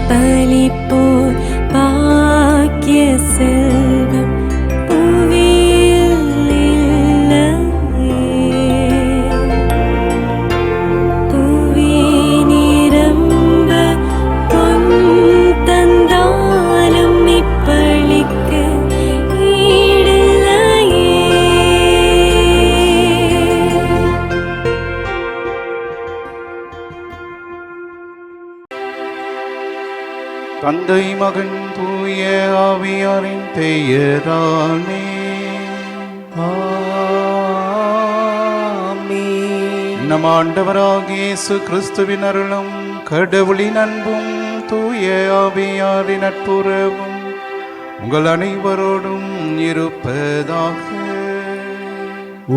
பலிப்போர் பாக்கிய செல்வம் புவியில் இல்லையே. புவி நிரம்ப பொன் தந்தாலும் இப்பளிக்கு ஈடில்லையே. தந்தை மகன் தூய ஆவியாரின் பெயராலே ஆமென். நம் ஆண்டவராகிய இயேசு கிறிஸ்துவின் அருளும் கடவுளின் அன்பும் தூய ஆவியாரின் நட்புறவும் உங்கள் அனைவரோடும் இருப்பதாக.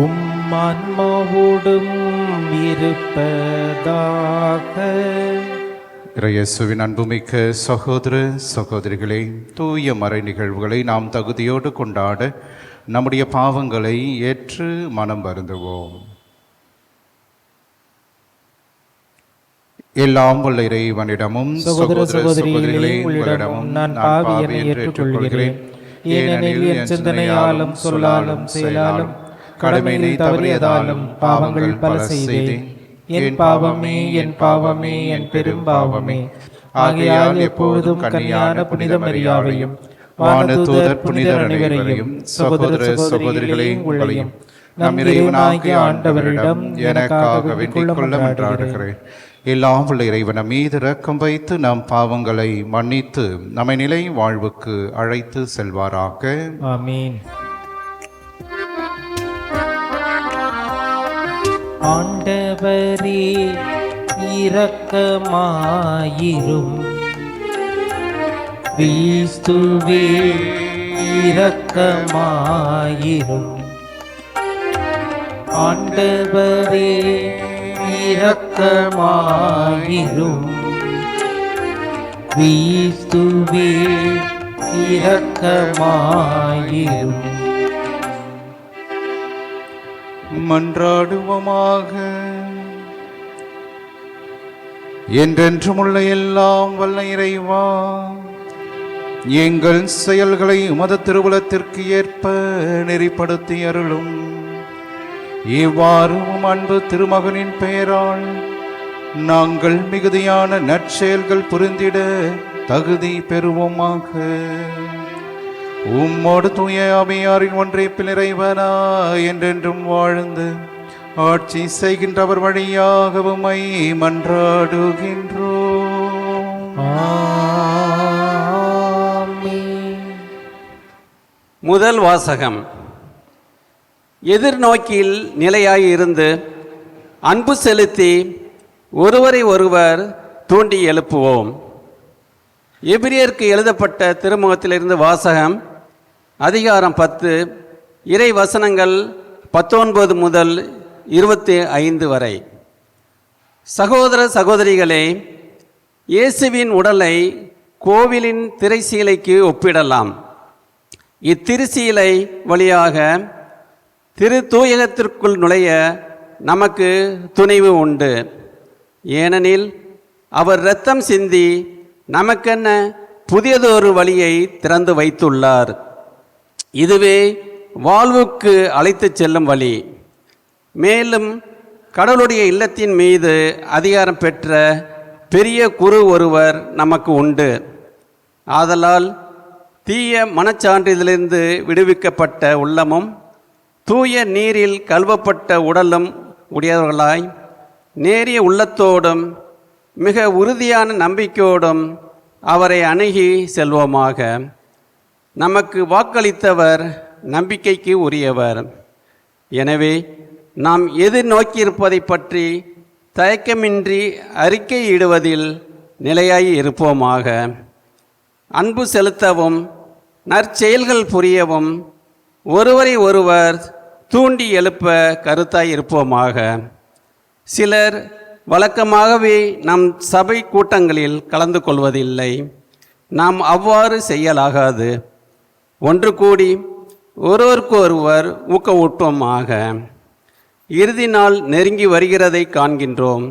உம் ஆன்மாவோடும் இருப்பதாக. இயேசுவின் அன்புமிக்க சகோதர சகோதரிகளே, தூய மறை நிகழ்வுகளை நாம் தகுதியோடு கொண்டாட நம்முடைய பாவங்களை ஏற்று மனம் வருந்துவோம். எல்லாம் வல்ல இறைவனிடமும் சகோதர சகோதரிகளே, உங்களிடமும் நான் பாவி என ஏற்றுக்கொள்கிறேன். ஏனெனில் என் சிந்தனையாலும் சொல்லாலும் செயலாலும் கடமையை தவறியதாலும் பாவங்கள் பல செய்தேன். என் பாவமே, என் பாவமே, என் பெரும் பாவமே. ஆகையால் எப்பொழுதும் கன்னியான புனித மரியாவையும் வானதூதர் புனிதர் அனைவரையும் சகோதர சகோதரிகளே உங்களையும் நம் இறைவனாகிய ஆண்டவரிடம் எனக்காக வேண்டிக் கொள்ள மன்றாடுகிறேன். எல்லாம் உள்ள இறைவன் மீது இரக்கம் வைத்து நம் பாவங்களை மன்னித்து நம்மை நிலை வாழ்வுக்கு அழைத்து செல்வாராக. ஆமீன். ஆண்டவரே இரக்கமாயிரும். கிறிஸ்துவே இரக்கமாயிரும். ஆண்டவரே இரக்கமாயிரும். கிறிஸ்துவே இரக்கமாயிரும். மன்றாடுவோமாக. என்றென்றுமுள்ள எல்லாம் வல்ல இறைவா, எங்கள் செயல்களை உமது திருவுளத்திற்கு ஏற்ப நெறிப்படுத்தி அருளும். இவ்வாறு உம் அன்பு திருமகனின் பெயரால் நாங்கள் மிகுதியான நற்செயல்கள் புரிந்திட தகுதி பெறுவோமாக. உம்மோடு தூய ஆவியாரின் ஒன்றைப்பில் இறைவனா என்றென்றும் வாழ்ந்து ஆட்சி செய்கின்றவர் வழியாக உம்மை மன்றாடுகின்றோம். முதல் வாசகம். எதிர்நோக்கில் நிலையாய் இருந்து அன்பு செலுத்தி ஒருவரை ஒருவர் தூண்டி எழுப்புவோம். எபிரியருக்கு எழுதப்பட்ட திருமுகத்திலிருந்து வாசகம். அதிகாரம் 10, இறை வசனங்கள் 19 முதல் 25 வரை. சகோதர சகோதரிகளே, இயேசுவின் உடலை கோவிலின் திரைச்சீலைக்கு ஒப்பிடலாம். இத்திருச்சீலை வழியாக திரு தூயகத்திற்குள் நுழைய நமக்கு துணிவு உண்டு. ஏனெனில் அவர் இரத்தம் சிந்தி நமக்கென்ன புதியதொரு வழியை திறந்து வைத்துள்ளார். இதுவே வாழ்வுக்கு அழைத்துச் செல்லும் வழி. மேலும் கடவுளுடைய இல்லத்தின் மீது அதிகாரம் பெற்ற பெரிய குரு ஒருவர் நமக்கு உண்டு. ஆதலால் தீய மனச்சான்றிலிருந்து விடுவிக்கப்பட்ட உள்ளமும் தூய நீரில் கழுவப்பட்ட உடலும் உடையவர்களாய் நேரிய உள்ளத்தோடும் மிக உறுதியான நம்பிக்கையோடும் அவரை அணுகி செல்வோமாக. நமக்கு வாக்களித்தவர் நம்பிக்கைக்கு உரியவர். எனவே நாம் எதிர்நோக்கியிருப்பதை பற்றி தயக்கமின்றி அறிக்கையிடுவதில் நிலையாய் இருப்போமாக. அன்பு செலுத்தவும் நற்செயல்கள் புரியவும் ஒருவரை ஒருவர் தூண்டி எழுப்ப கருத்தாய் இருப்போமாக. சிலர் வழக்கமாகவே நம் சபை கூட்டங்களில் கலந்து கொள்வதில்லை. நாம் அவ்வாறு செய்யலாகாது. ஒன்று கூடி ஒருவருக்கு ஒருவர் ஊக்கமூட்டுவோமாக. இறுதி நாள் நெருங்கி வருகிறதை காண்கின்றோம்.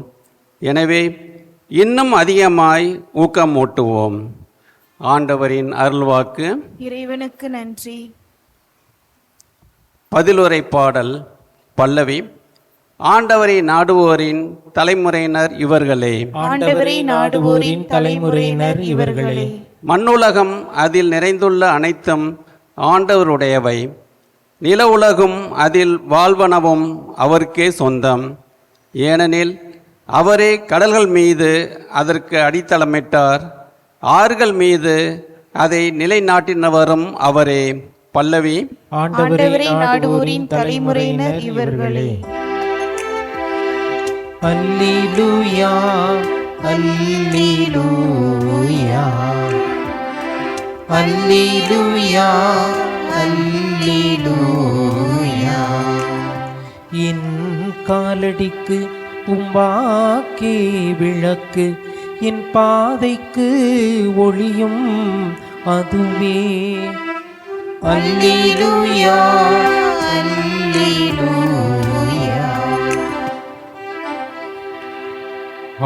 எனவே இன்னும் அதிகமாய் ஊக்கமூட்டுவோம். ஆண்டவரின் அருள்வாக்கு. இறைவனுக்கு நன்றி. பதிலுரை பாடல் பல்லவி. ஆண்டவரை நாடுவோரின் தலைமுறையினர் இவர்களே. ஆண்டவரை நாடுவோரின் தலைமுறையினர் இவர்களே. மண்ணுலகம் அதில் நிறைந்துள்ள அனைத்தும் ஆண்டவருடையவை. நில உலகும் அதில் வாழ்வனவும் அவருக்கே சொந்தம். ஏனெனில் அவரே கடல்கள் மீது அதற்கு அடித்தளமிட்டார், ஆறுகள் மீது அதை நிலைநாட்டினவரும் அவரே. பல்லவி. ஆண்டவரை நாடுவோரின் தலைமுறையினர் இவர்களே. அல்லேலூயா அல்லேலூயா அல்லேலூயா அல்லேலூயா. என் காலடிக்கு உம்பாக்கே விளக்கு, என் பாதைக்கு ஒளியும் அதுவே. அல்லேலூயா அல்லேலூயா.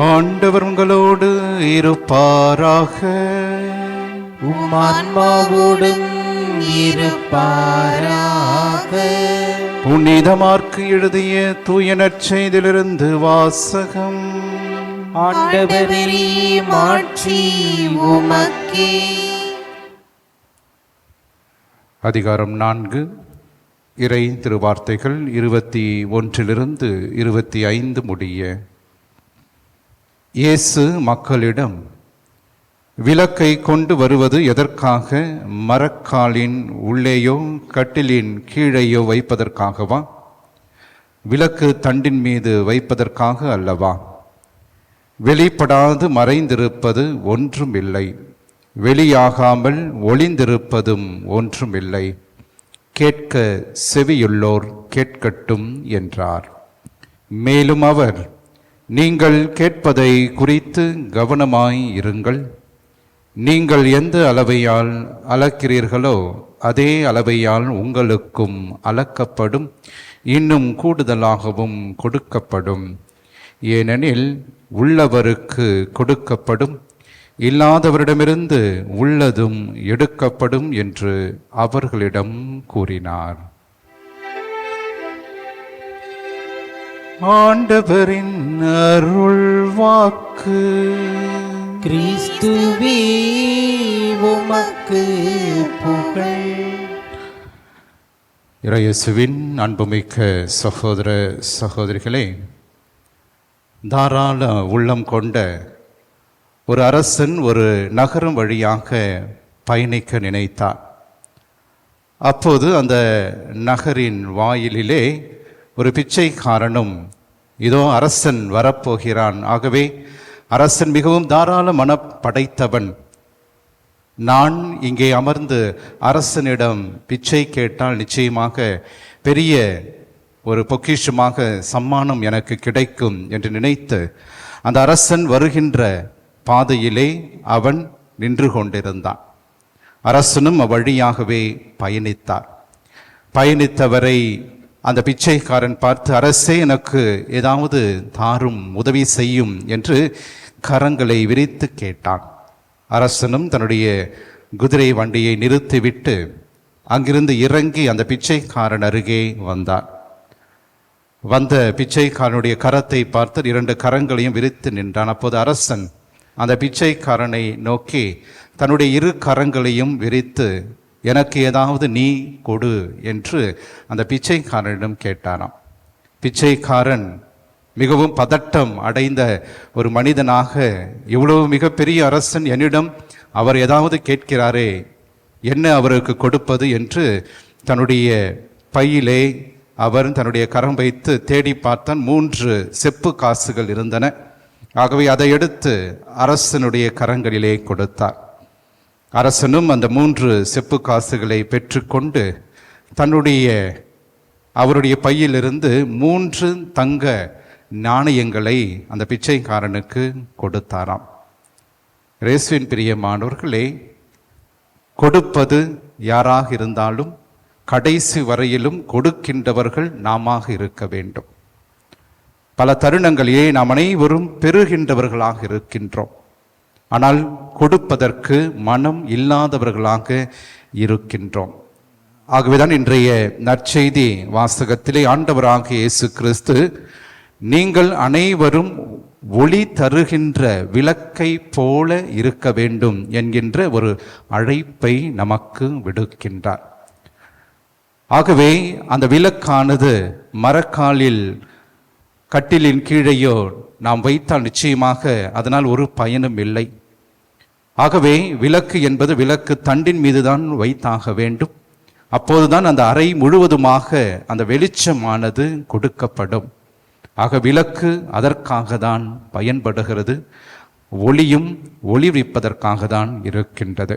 ஆண்டவர் உங்களோடு இருப்பாராக. உம் ஆன்மாவோடும் இருப்பாராக. புனித மார்க்கு எழுதிய தூய நற்செய்தியிலிருந்து வாசகம். ஆண்டவரே மாட்சி உமக்கே. அதிகாரம் 4. இறை திருவார்த்தைகள் 21 25 முடிய. இயேசு மக்களிடம், விளக்கை கொண்டு வருவது எதற்காக? மரக்காலின் உள்ளேயோ கட்டிலின் கீழேயோ வைப்பதற்காகவா? விளக்கு தண்டின் மீது வைப்பதற்காக அல்லவா? வெளிப்படாது மறைந்திருப்பது ஒன்றுமில்லை, வெளியாகாமல் ஒளிந்திருப்பதும் ஒன்றுமில்லை. கேட்க செவியுள்ளோர் கேட்கட்டும் என்றார். மேலும் அவர், நீங்கள் கேட்பதை குறித்து கவனமாய் இருங்கள். நீங்கள் எந்த அளவையால் அளக்கிறீர்களோ அதே அளவையால் உங்களுக்கும் அளக்கப்படும், இன்னும் கூடுதலாகவும் கொடுக்கப்படும். ஏனெனில் உள்ளவருக்கு கொடுக்கப்படும், இல்லாதவரிடமிருந்து உள்ளதும் எடுக்கப்படும் என்று அவர்களிடம் கூறினார். ஆண்டவரின் அருள் வாக்கு. கிறிஸ்துவே உமக்கு புகழ். இறையேசுவின் அன்புமிக்க சகோதர சகோதரிகளே, தாராள உள்ளம் கொண்ட ஒரு அரசன் ஒரு நகரம் வழியாக பயணிக்க நினைத்தார். அப்போது அந்த நகரின் வாயிலிலே ஒரு பிச்சைக்காரனும், இதோ அரசன் வரப்போகிறான், ஆகவே அரசன் மிகவும் தாராள மனப்படைத்தவன், நான் இங்கே அமர்ந்து அரசனிடம் பிச்சை கேட்டால் நிச்சயமாக பெரிய ஒரு பொக்கிஷமாக சம்மானம் எனக்கு கிடைக்கும் என்று நினைத்து அந்த அரசன் வருகின்ற பாதையிலே அவன் நின்று கொண்டிருந்தான். அரசனும் அவ்வழியாகவே பயணித்தார். பயணித்தவரை அந்த பிச்சைக்காரன் பார்த்து, அரசே எனக்கு ஏதாவது தாரும், உதவி செய்யும் என்று கரங்களை விரித்து கேட்டான். அரசனும் தன்னுடைய குதிரை வண்டியை நிறுத்திவிட்டு அங்கிருந்து இறங்கி அந்த பிச்சைக்காரன் அருகே வந்தான். வந்த பிச்சைக்காரனுடைய கரத்தை பார்த்து 2 கரங்களையும் விரித்து நின்றான். அப்போது அரசன் அந்த பிச்சைக்காரனை நோக்கி தன்னுடைய 2 கரங்களையும் விரித்து, எனக்கு ஏதாவது நீ கொடு என்று அந்த பிச்சைக்காரனிடம் கேட்டாராம். பிச்சைக்காரன் மிகவும் பதட்டம் அடைந்த ஒரு மனிதனாக, இவ்வளவு மிகப்பெரிய அரசன் என்னிடம் அவர் ஏதாவது கேட்கிறாரே, என்ன அவருக்கு கொடுப்பது என்று தன்னுடைய பையிலே அவர் தன்னுடைய கரம் வைத்து தேடி பார்த்தான். 3 செப்பு காசுகள் இருந்தன. ஆகவே அதை எடுத்து அரசனுடைய கரங்களிலே கொடுத்தார். அரசனும் அந்த 3 செப்பு காசுகளை பெற்றுக்கொண்டு அவருடைய பையிலிருந்து 3 தங்க நாணயங்களை அந்த பிச்சைக்காரனுக்கு கொடுத்தாராம். இயேசுவின் பிரியமானவர்களே, கொடுப்பது யாராக இருந்தாலும் கடைசி வரையிலும் கொடுக்கின்றவர்கள் நாமாக இருக்க வேண்டும். பல தருணங்களிலே நாம் அனைவரும் பெறுகின்றவர்களாக இருக்கின்றோம். ஆனால் கொடுப்பதற்கு மனம் இல்லாதவர்களாக இருக்கின்றோம். ஆகவேதான் இன்றைய நற்செய்தி வாசகத்திலே ஆண்டவராகிய இயேசு கிறிஸ்து, நீங்கள் அனைவரும் ஒளி தருகின்ற விளக்கை போல இருக்க வேண்டும் என்கின்ற ஒரு அழைப்பை நமக்கு விடுக்கின்றார். ஆகவே அந்த விளக்கானது மரக்காலில் கட்டிலின் கீழேயோ நாம் வைத்தால் நிச்சயமாக அதனால் ஒரு பயனும் இல்லை. ஆகவே விளக்கு என்பது விளக்கு தண்டின் மீதுதான் வைத்தாக வேண்டும். அப்போதுதான் அந்த அறை முழுவதுமாக அந்த வெளிச்சமானது கொடுக்கப்படும். ஆக விளக்கு அதற்காக தான் பயன்படுகிறது, ஒளியும் ஒளிவிப்பதற்காக தான் இருக்கின்றது.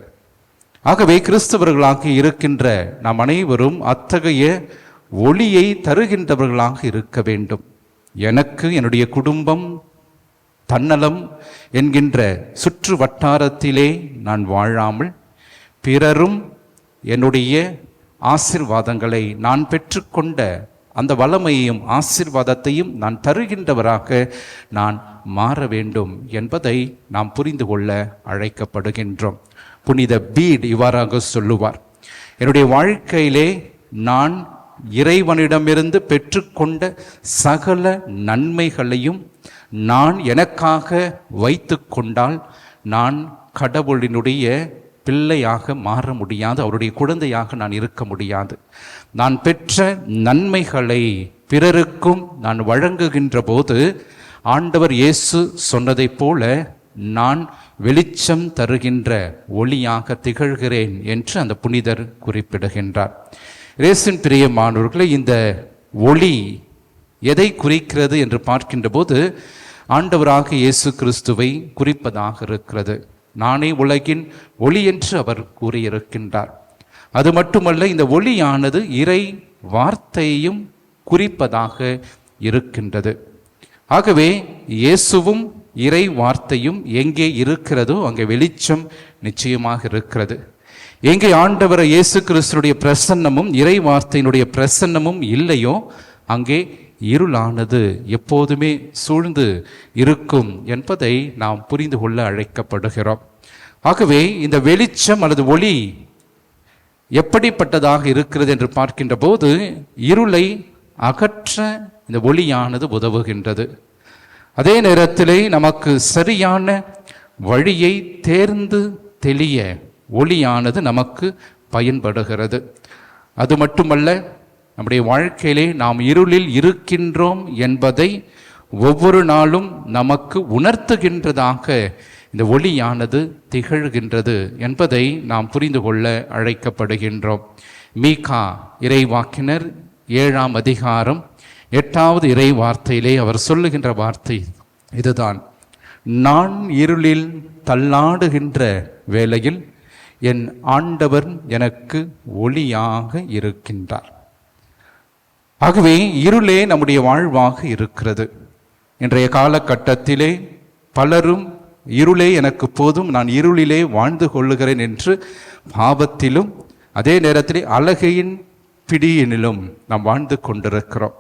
ஆகவே கிறிஸ்தவர்களாக இருக்கின்ற நாம் அனைவரும் அத்தகைய ஒளியை தருகின்றவர்களாக இருக்க வேண்டும். எனக்கு என்னுடைய குடும்பம் தன்னலம் என்கின்ற சுற்று வட்டாரத்திலே நான் வாழாமல் பிறரும் என்னுடைய ஆசீர்வாதங்களை நான் பெற்றுக்கொண்ட அந்த வளமையையும் ஆசீர்வாதத்தையும் நான் தருகின்றவராக நான் மாற வேண்டும் என்பதை நாம் புரிந்து கொள்ள அழைக்கப்படுகின்றோம். புனித பீட் இவ்வாறாக சொல்லுவார், என்னுடைய வாழ்க்கையிலே நான் இறைவனிடமிருந்து பெற்றுக்கொண்ட சகல நன்மைகளையும் நான் எனக்காக வைத்து கொண்டால் நான் கடவுளினுடைய பிள்ளையாக மாற முடியாது, அவருடைய குழந்தையாக நான் இருக்க முடியாது. நான் பெற்ற நன்மைகளை பிறருக்கும் நான் வழங்குகின்ற போது ஆண்டவர் இயேசு சொன்னதைப் போல நான் வெளிச்சம் தருகின்ற ஒளியாக திகழ்கிறேன் என்று அந்த புனிதர் குறிப்பிடுகின்றார். இயேசுவின் பிரியமானவர்களே, இந்த ஒளி எதை குறிக்கிறது என்று பார்க்கின்ற போது ஆண்டவராக இயேசு கிறிஸ்துவை குறிப்பதாக இருக்கிறது. நானே உலகின் ஒளி என்று அவர் கூறியிருக்கின்றார். அது மட்டுமல்ல, இந்த ஒளியானது இறை வார்த்தையையும் குறிப்பதாக இருக்கின்றது. ஆகவே இயேசுவும் இறை வார்த்தையும் எங்கே இருக்கிறதோ அங்கே வெளிச்சம் நிச்சயமாக இருக்கிறது. எங்கே ஆண்டவர் இயேசு கிறிஸ்துடைய பிரசன்னமும் இறை வார்த்தையினுடைய பிரசன்னமும் இல்லையோ அங்கே இருளானது எப்போதுமே சூழ்ந்து இருக்கும் என்பதை நாம் புரிந்து கொள்ள அழைக்கப்படுகிறோம். ஆகவே இந்த வெளிச்சம் அல்லது ஒளி எப்படிப்பட்டதாக இருக்கிறது என்று பார்க்கின்ற போது இருளை அகற்ற இந்த ஒளியானது உதவுகின்றது. அதே நேரத்திலே நமக்கு சரியான வழியை தேர்ந்து தெளிய ஒளியானது நமக்கு பயன்படுகிறது. அது மட்டுமல்ல, நம்முடைய வாழ்க்கையிலே நாம் இருளில் இருக்கின்றோம் என்பதை ஒவ்வொரு நாளும் நமக்கு உணர்த்துகின்றதாக இந்த ஒளியானது திகழ்கின்றது என்பதை நாம் புரிந்து கொள்ள அழைக்கப்படுகின்றோம். மீகா இறைவாக்கினர் 7ஆம் அதிகாரம் 8வது இறை வார்த்தையிலே அவர் சொல்லுகின்ற வார்த்தை இதுதான்: நான் இருளில் தள்ளாடுகின்ற வேளையில் என் ஆண்டவர் எனக்கு ஒளியாக இருக்கின்றார். ஆகவே இருளே நம்முடைய வாழ்வாக இருக்கிறது. இன்றைய காலகட்டத்திலே பலரும் இருளே எனக்கு போதும், நான் இருளிலே வாழ்ந்து கொள்ளுகிறேன் என்று பாவத்திலும் அதே நேரத்திலே அழகையின் பிடியினிலும் நாம் வாழ்ந்து கொண்டிருக்கிறோம்.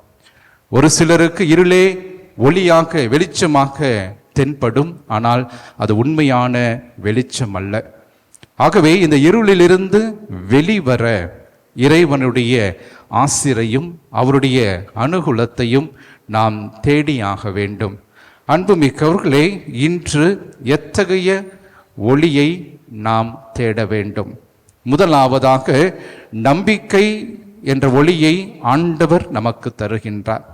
ஒரு சிலருக்கு இருளே ஒளியாக வெளிச்சமாக தென்படும், ஆனால் அது உண்மையான வெளிச்சம் அல்ல. ஆகவே இந்த இருளிலிருந்து வெளிவர இறைவனுடைய ஆசிரையும் அவருடைய அனுகூலத்தையும் நாம் தேடியாக வேண்டும். அன்புமிக்கவர்களே, இன்று எத்தகைய ஒளியை நாம் தேட வேண்டும்? முதலாவதாக நம்பிக்கை என்ற ஒளியை ஆண்டவர் நமக்கு தருகின்றார்.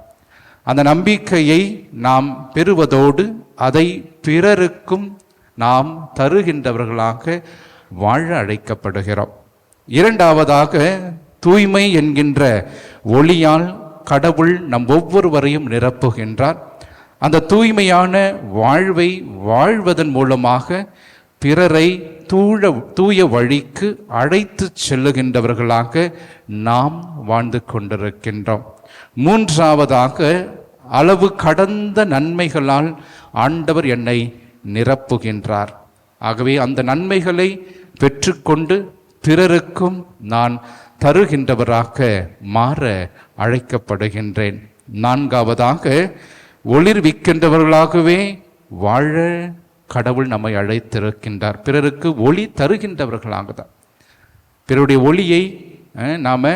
அந்த நம்பிக்கையை நாம் பெறுவதோடு அதை பிறருக்கும் நாம் தருகின்றவர்களாக வாழ அழைக்கப்படுகிறோம். இரண்டாவதாக தூய்மை என்கின்ற ஒளியால் கடவுள் நம் ஒவ்வொருவரையும் நிரப்புகின்றார். அந்த தூய்மையான வாழ்வை வாழ்வதன் மூலமாக பிறரை தூய வழிக்கு அழைத்து செல்லுகின்றவர்களாக நாம் வாழ்ந்து கொண்டிருக்கின்றோம். மூன்றாவதாக அளவு கடந்த நன்மைகளால் ஆண்டவர் என்னை நிரப்புகின்றார். ஆகவே அந்த நன்மைகளை பெற்றுக்கொண்டு பிறருக்கும் நான் தருகின்றவராக மாற அழைக்கப்படுகின்றேன். நான்காவதாக, ஒளிர்விக்கின்றவர்களாகவே வாழ கடவுள் நம்மை அழைத்திருக்கின்றார். பிறருக்கு ஒளி தருகின்றவர்களாக தான். பிறருடைய ஒளியை நாம்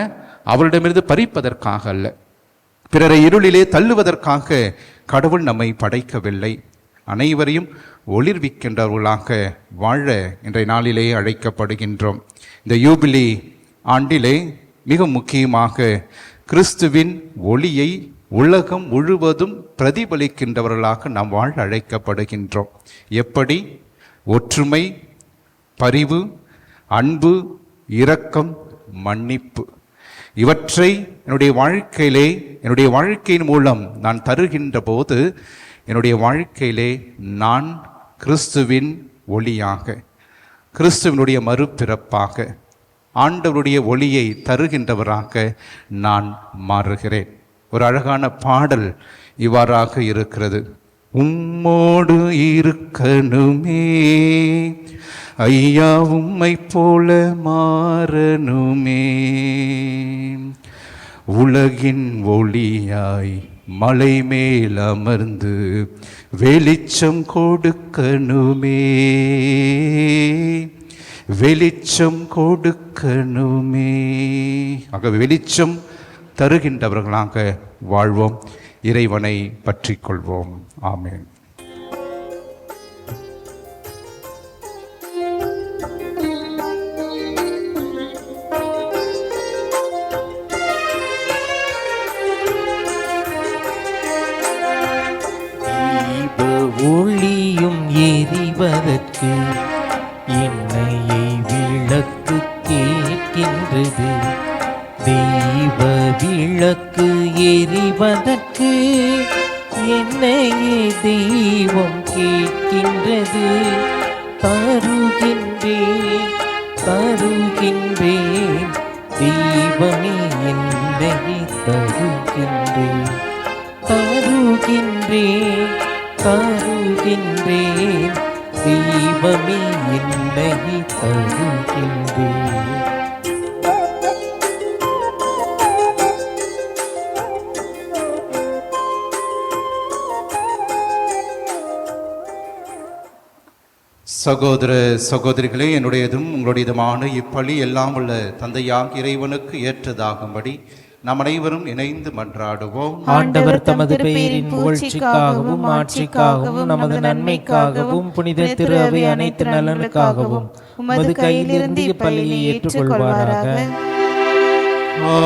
அவரிடமிருந்து பறிப்பதற்காக அல்ல, பிறரை இருளிலே தள்ளுவதற்காக கடவுள் நம்மை படைக்கவில்லை. அனைவரையும் ஒளிர்விக்கின்றவர்களாக வாழ இன்றைய நாளிலே அழைக்கப்படுகின்றோம். இந்த யூபிலி ஆண்டிலே மிக முக்கியமாக கிறிஸ்துவின் ஒளியை உலகம் முழுவதும் பிரதிபலிக்கின்றவர்களாக நாம் வாழ அழைக்கப்படுகின்றோம். எப்படி? ஒற்றுமை, பரிவு, அன்பு, இரக்கம், மன்னிப்பு, இவற்றை என்னுடைய வாழ்க்கையின் மூலம் நான் தருகின்ற போது என்னுடைய வாழ்க்கையிலே நான் கிறிஸ்துவின் ஒளியாக, கிறிஸ்துவனுடைய மறுபிறப்பாக, ஆண்டவருடைய ஒளியை தருகின்றவராக நான் மாறுகிறேன். ஒரு அழகான பாடல் இவ்வாறாக இருக்கிறது. உம்மோடு இருக்கணுமே ஐயா, உம்மை போல மாறணுமே, உலகின் ஒளியாய் மலை மேல் அமர்ந்து வெளிச்சம் கொடுக்கணுமே, வெளிச்சம் கொடுக்கணுமே. ஆக வெளிச்சம் தருகின்றவர்களாக வாழ்வோம், இறைவனை பற்றி கொள்வோம். ஆமென். ஒளியும் எரிவதற்கு எண்ணெயை விளக்கு கேட்கின்றது. தெய்வ விளக்கு எரிவதற்கு எண்ணெயை தெய்வம் கேட்கின்றது. தருகின்றேன் தருகின்றேன் தெய்வமே எண்ணெயை தருகின்றேன். தருகின்றேன் தருகின்றேன் தெய்வமே என்னை தருகின்றேன். சகோதர சகோதரிகளே, என்னுடையதும் உங்களுடையதுமான இப்பலி எல்லாம் உள்ள தந்தையாக இறைவனுக்கு ஏற்றதாகும்படி நாம் அனைவரும் இணைந்து மன்றாடுவோம். ஆண்டவர் தமது பெயரின் புகழ்ச்சிக்காகவும் ஆட்சிக்காகவும் நமது நன்மைக்காகவும் புனித திரு அவை அனைத்து நலனுக்காகவும் உமது கையிலிருந்து இப்பலியை ஏற்றுக்கொள்வாராக.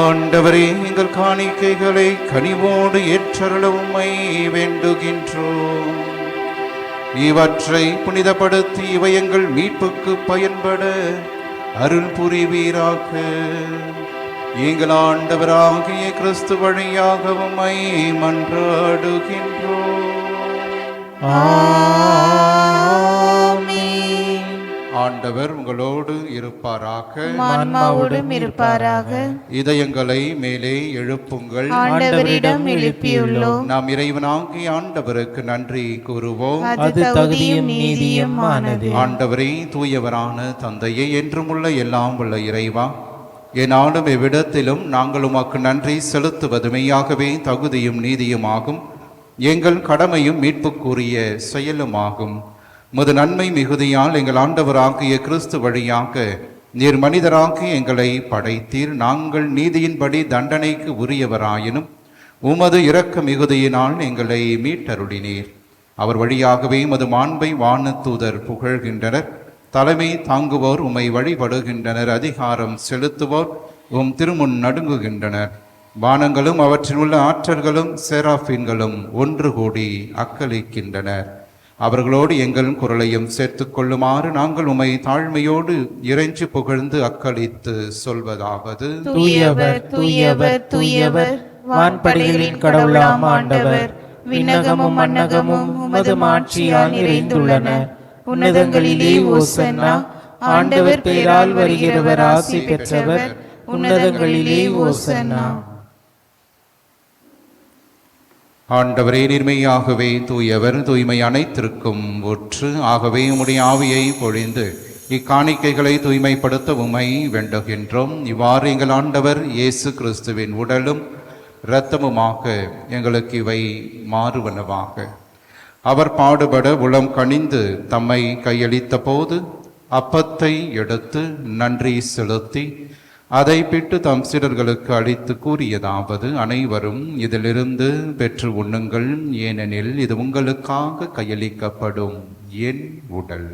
ஆண்டவரே, எங்கள் காணிக்கைகளை கனிவோடு ஏற்றருள உம்மை வேண்டுகின்றோம். இவற்றை புனிதப்படுத்தி இவை எங்கள் மீட்புக்கு பயன்பட அருள் புரிவீராக. எங்கள் ஆண்டவராகிய கிறிஸ்து வழியாக உம்மை மன்றாடுகின்றோம். ஆண்டவர் உங்களோடு இருப்பாராக. ஆன்மாவோடும் இருப்பாராக. இதயங்களை மேலே எழுப்புங்கள். ஆண்டவரிடம் எழுப்பியுள்ளோம். நாம் இறைவனாகிய ஆண்டவருக்கு நன்றி கூறுவோம். அது தகுதியும் நீதியுமானது. ஆண்டவரே, தூயவரான தந்தையே, என்றும் உள்ள எல்லாம் உள்ள இறைவா, என்னாலும் எவ்விடத்திலும் நாங்கள் உமக்கு நன்றி செலுத்துவது மெய்யாகவே தகுதியும் நீதியுமாகும், எங்கள் கடமையும் மீட்புக்குரிய செயலுமாகும். முது நன்மை மிகுதியால் எங்கள் ஆண்டவராகிய கிறிஸ்து வழியாக நீர் மனிதராகி எங்களை படைத்தீர். நாங்கள் நீதியின்படி தண்டனைக்கு உரியவராயினும் உமது இரக்க மிகுதியினால் எங்களை மீட்டருளினீர். அவர் வழியாகவே உமது மாண்பை வானதூதர் புகழ்கின்றனர். தலைமை தாங்குவோர் உம்மை வழிபடுகின்றனர். அதிகாரம் செலுத்துவோர் உம் திருமுன் நடுங்குகின்றனர். வானங்களும் அவற்றில் உள்ள ஆற்றல்களும் சேராஃபின்களும் ஒன்று கூடி அக்களிக்கின்றனர். அவர்களோடு எங்கள் குரலையும் சேர்த்து கொள்ளுமாறு நாங்கள் உம்மை தாழ்மையோடு இறைஞ்சி புகழ்ந்து அக்களித்து சொல்வதாவது: தூயவர் தூயவர் தூயவர், வான்படைகளின் கடவுளாம் ஆண்டவர். விண்ணகமும் மண்ணகமும் உமது மாட்சியால் நிறைந்துள்ளன. உன்னதங்களிலே ஓசன்னா. ஆண்டவர் பெயரால் வருகிறவர் ஆசி பெற்றவர். உன்னதங்களிலே ஓசன்னா. ஆண்டவரே, நீர்மையாகவே தூயவர், தூய்மை அனைத்திற்கும் ஒற்று. ஆகவே உம்முடைய ஆவியை பொழிந்து இக்காணிக்கைகளை தூய்மைப்படுத்த உம்மை வேண்டுகின்றோம். இவ்வாறு எங்கள் ஆண்டவர் இயேசு கிறிஸ்துவின் உடலும் இரத்தமுமாக எங்களுக்கு இவை மாறுவனவாக. அவர் பாடுபட உளம் கனிந்து தம்மை கையளித்த போது அப்பத்தை எடுத்து நன்றி செலுத்தி அதை பிட்டு தம் சீடர்களுக்கு அளித்து கூறியதாவது, அனைவரும் இதிலிருந்து பெற்று உண்ணுங்கள், ஏனெனில் இது உங்களுக்காக கையளிக்கப்படும் என் உடல்.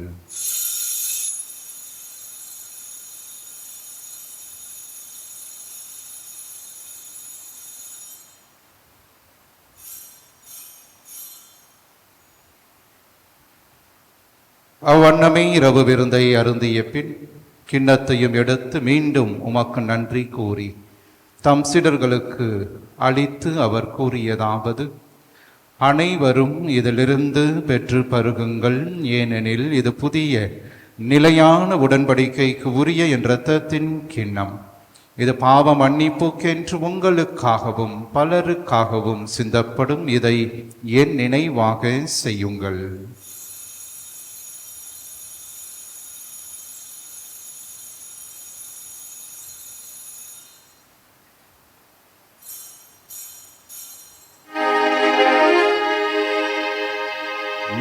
அவ்வண்ணமே இரவு விருந்தை அருந்திய பின் கிண்ணத்தையும் எடுத்து மீண்டும் உமக்கு நன்றி கூறி தம் சீடர்களுக்கு அளித்து அவர் கூறியதாவது, அனைவரும் இதிலிருந்து பெற்று பருகுங்கள், ஏனெனில் இது புதிய நிலையான உடன்படிக்கைக்கு உரிய என் இரத்தத்தின் கிண்ணம். இது பாவ மன்னிப்புக்கென்று உங்களுக்காகவும் பலருக்காகவும் சிந்தப்படும். இதை என் நினைவாக செய்யுங்கள்.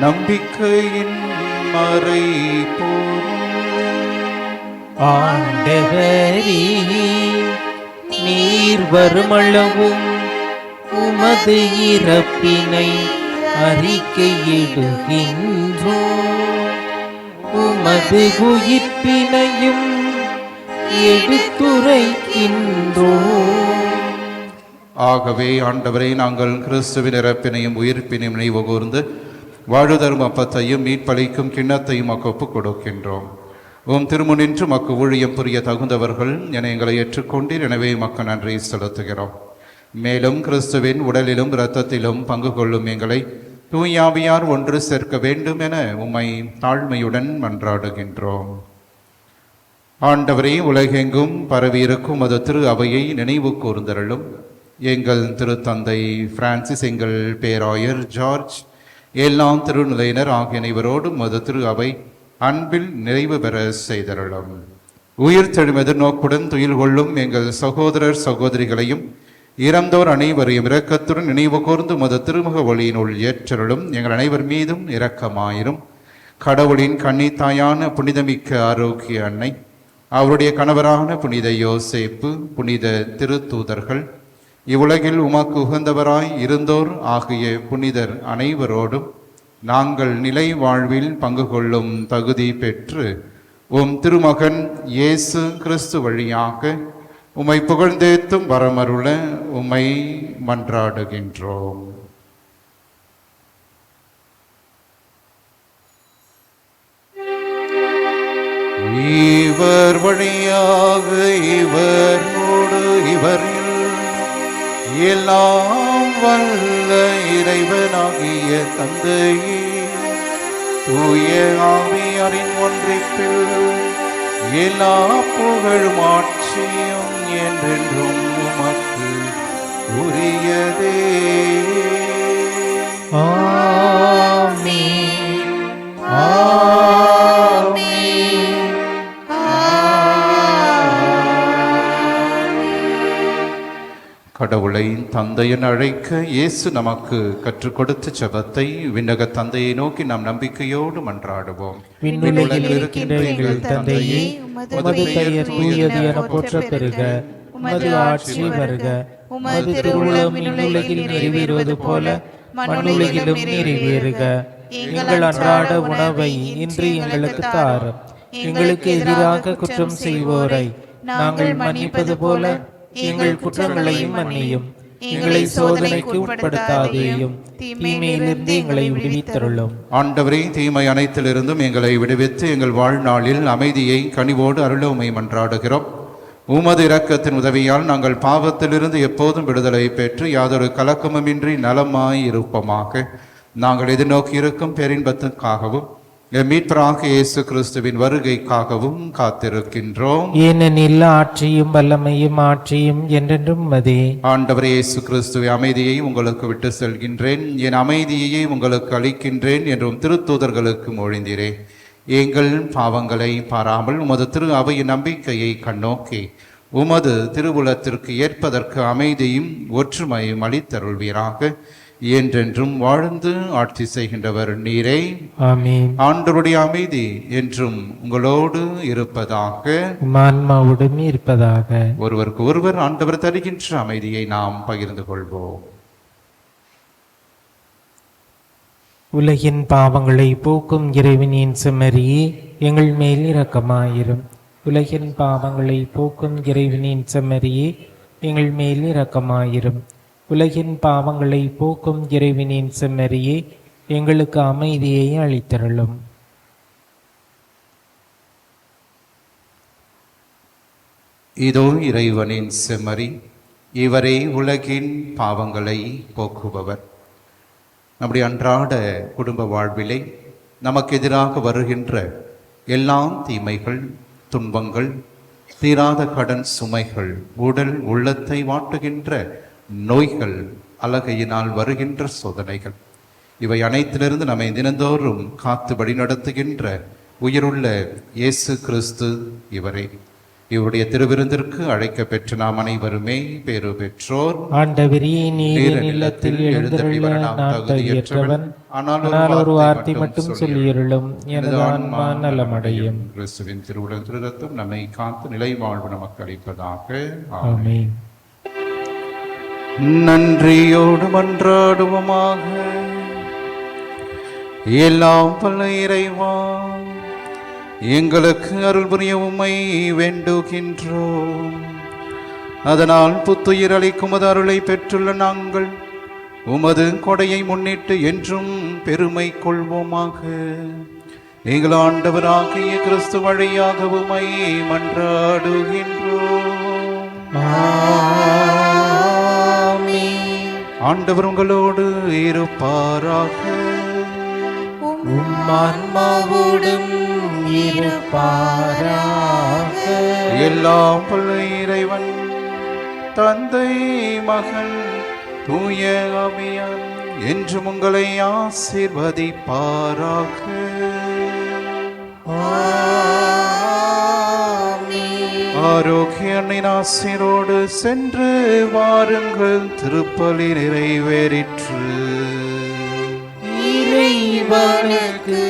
நம்பிக்கையின் மறைபொருள் ஆண்டவரே, நீர் வருமளவும் உமது இறப்பினை அறிக்கையிடுகின்றோம், உமது உயிர்ப்பினையும் எடுத்துரைக்கின்றோம். ஆகவே ஆண்டவரை, நாங்கள் கிறிஸ்துவின் இறப்பினையும் உயிர்ப்பினையும் நினைவு கூர்ந்து வாழுதரும் அப்பத்தையும் மீட்பளிக்கும் கிண்ணத்தையும் ஒப்புக் கொடுக்கின்றோம். உம் திருமுனின்று மக்கு ஊழியம் புரிய தகுந்தவர்கள் என எங்களை ஏற்றுக்கொண்டீர். எனவே மக்கு நன்றி செலுத்துகிறோம். மேலும் கிறிஸ்துவின் உடலிலும் இரத்தத்திலும் பங்கு கொள்ளும் எங்களை தூயாவியார் ஒன்று சேர்க்க வேண்டும் என உம்மை தாழ்மையுடன் மன்றாடுகின்றோம். ஆண்டவரே, உலகெங்கும் பரவியிருக்கும் அது திரு அவையை நினைவு கூர்ந்தருளும். எங்கள் திருத்தந்தை பிரான்சிஸ், எங்கள் பேராயர் ஜார்ஜ், எல்லாம் திருநிலையினர் ஆகிய அனைவரோடும் மது திரு அவை அன்பில் நிறைவு பெற செய்தருளும். உயிர் தெழும் எதிர்நோக்குடன் துயில் கொள்ளும் எங்கள் சகோதரர் சகோதரிகளையும் இறந்தோர் அனைவரையும் இரக்கத்துடன் நினைவு கூர்ந்து மது திருமுக ஒளியினுள் ஏற்றருளும். எங்கள் அனைவர் மீதும் இரக்கமாயிரும். கடவுளின் கன்னித்தாயான புனிதமிக்க ஆரோக்கிய அன்னை, அவருடைய கணவரான புனித யோசேப்பு, புனித திருத்தூதர்கள், இவ்வுலகில் உமக்கு உகந்தவராய் இருந்தோர் ஆகிய புனிதர் அனைவரோடும் நாங்கள் நிலை வாழ்வில் பங்கு கொள்ளும் தகுதி பெற்று உம் திருமகன் இயேசு கிறிஸ்து வழியாக உம்மை புகழ்ந்தேத்தும் வரமருள உம்மை மன்றாடுகின்றோம். இவர் வழியாக இவரோடு இவரில் எல்லாம் வல்ல இறைவனாகிய தந்தையே, தூய ஆவியாரின் ஒன்றிப்பில் எல்லா புகழும் ஆட்சியும் என்றென்றும் உமக்கு உரியதே. ஆமென். ஆமென். கடவுளை தந்தையன் அழைக்க இயேசு நமக்கு கற்றுக் கொடுத்த ஜெபத்தை விண்ணக தந்தையை நோக்கி நாம் நம்பிக்கையோடு மன்றாடுவோம். விண்ணுலகில் இருக்கின்ற எங்கள் தந்தையே, உமது பெயர் தூயது என போற்றப் பெறுக. உமது ஆட்சி வருக. உமது திருவுளம் விண்ணுலகில் நிறைவேறுவது போல மண்ணுலகிலும் நிறைவேறுக. எங்கள் அன்றாட உணவை இன்று எங்களுக்கு தாரும். எங்களுக்கு எதிராக குற்றம் செய்வோரை நாங்கள் மன்னிப்பது போல எங்கள் குற்றங்களையும் மன்னியும். எங்களை சோதனைக்கு உட்படுத்தாதேயும், தீமையிலிருந்து எங்களை விடுவித்தருளும். ஆண்டவரே, தீமை அனைத்திலிருந்தும் எங்களை விடுவித்து எங்கள் வாழ்நாளில் அமைதியை கனிவோடு அருள உம்மை மன்றாடுகிறோம். உமது இரக்கத்தின் உதவியால் நாங்கள் பாவத்திலிருந்து எப்போதும் விடுதலை பெற்று யாதொரு கலக்கமுமின்றி நலமாய் இருப்போமாக. நாங்கள் எதிர்நோக்கி இருக்கும் பேரின்பத்துக்காகவும் மீட்பராக இயேசு கிறிஸ்துவின் வருகைக்காகவும் காத்திருக்கின்றோம். ஏனெனில் ஆட்சியும் வல்லமையும் ஆட்சியும் என்றென்றும் மதே. ஆண்டவரே இயேசு கிறிஸ்துவை, அமைதியை உங்களுக்கு விட்டு செல்கின்றேன், என் அமைதியையே உங்களுக்கு அளிக்கின்றேன் என்றும் திருத்தூதர்களுக்கு மொழிந்தீரே. எங்கள் பாவங்களை பாராமல் உமது திரு அவையின் நம்பிக்கையை கண்ணோக்கி உமது திருவுலத்திற்கு ஏற்பதற்கு அமைதியும் ஒற்றுமையும் அளித்தருள்வீராக. என்றென்றும் வாழ்ந்து ஆட்சி செய்கின்றவர் நீரே. ஆமென். ஆண்டவருடைய அமைதி என்றும் உங்களோடு இருப்பதாக, ஆன்மாவுடன் இருப்பதாக. ஒருவருக்கு ஒருவர் ஆண்டவர் தருகின்ற அமைதியை நாம் பகிர்ந்து கொள்வோம். உலகின் பாவங்களை போக்கும் இறைவனின் செம்மறியே, எங்கள் மேல் இரக்கமாயிரும். உலகின் பாவங்களை போக்கும் இறைவனின் செம்மறியே, எங்கள் மேல் இரக்கமாயிரும். உலகின் பாவங்களை போக்கும் இறைவனின் செம்மறியே, எங்களுக்கு அமைதியை அளித்தருளும். இதோ இறைவனின் செம்மறி, இவரே உலகின் பாவங்களை போக்குபவர். நம்முடைய அன்றாட குடும்ப வாழ்விலே நமக்கு எதிராக வருகின்ற எல்லா தீமைகள், துன்பங்கள், தீராத கடன் சுமைகள், உடல் உள்ளத்தை வாட்டுகின்ற நோய்கள், அலகையினால் வருகின்ற சோதனைகள், இவை அனைத்திலிருந்து நம்மை தினந்தோறும் காத்து வழிநடத்துகின்ற உயிருள்ள இயேசு கிறிஸ்து இவரே. இவருடைய திருவிருந்திற்கு அழைக்க பெற்ற நாம் அனைவருமே பேறு பெற்றோர். ஆண்டவரே, நீர் இல்லத்தில் எழுந்தருள நான் தகுதியற்றவன். ஆனால் ஒரு வார்த்தை மட்டும் சொல்லியருளும், எனது ஆன்மா நலமடையும். கிறிஸ்துவின் திருவுடல் திருரத்தம் நம்மை காத்து நிலை வாழ்வு நமக்கு அளிப்பதாக. ஆமென். நன்றியோடு மன்றாடுவோமாக. எல்லாம் வல்ல இறைவா, எங்களுக்கு அருள் புரிய உம்மை வேண்டுகின்றோம். அதனால் புத்துயிர் அளிக்கும் உமது அருளை பெற்றுள்ள நாங்கள் உமது கொடையை முன்னிட்டு என்றும் பெருமை கொள்வோமாக. எங்கள் ஆண்டவராகிய கிறிஸ்து வழியாக உம்மை மன்றாடுகின்றோம். ஆண்டவர் உங்களோடு இருப்பாராக. ஆன்மாவோடும் இருப்பாராக. எல்லாம் வல்ல இறைவன் தந்தை, மகன், தூய ஆவியார் என்றும் உங்களை ஆசீர்வதிப்பாராக. ஆரோக்கிய அன்னையின் ஆசீரோடு சென்று வாருங்கள். திருப்பலி நிறைவேறிற்று. இறைவனுக்கு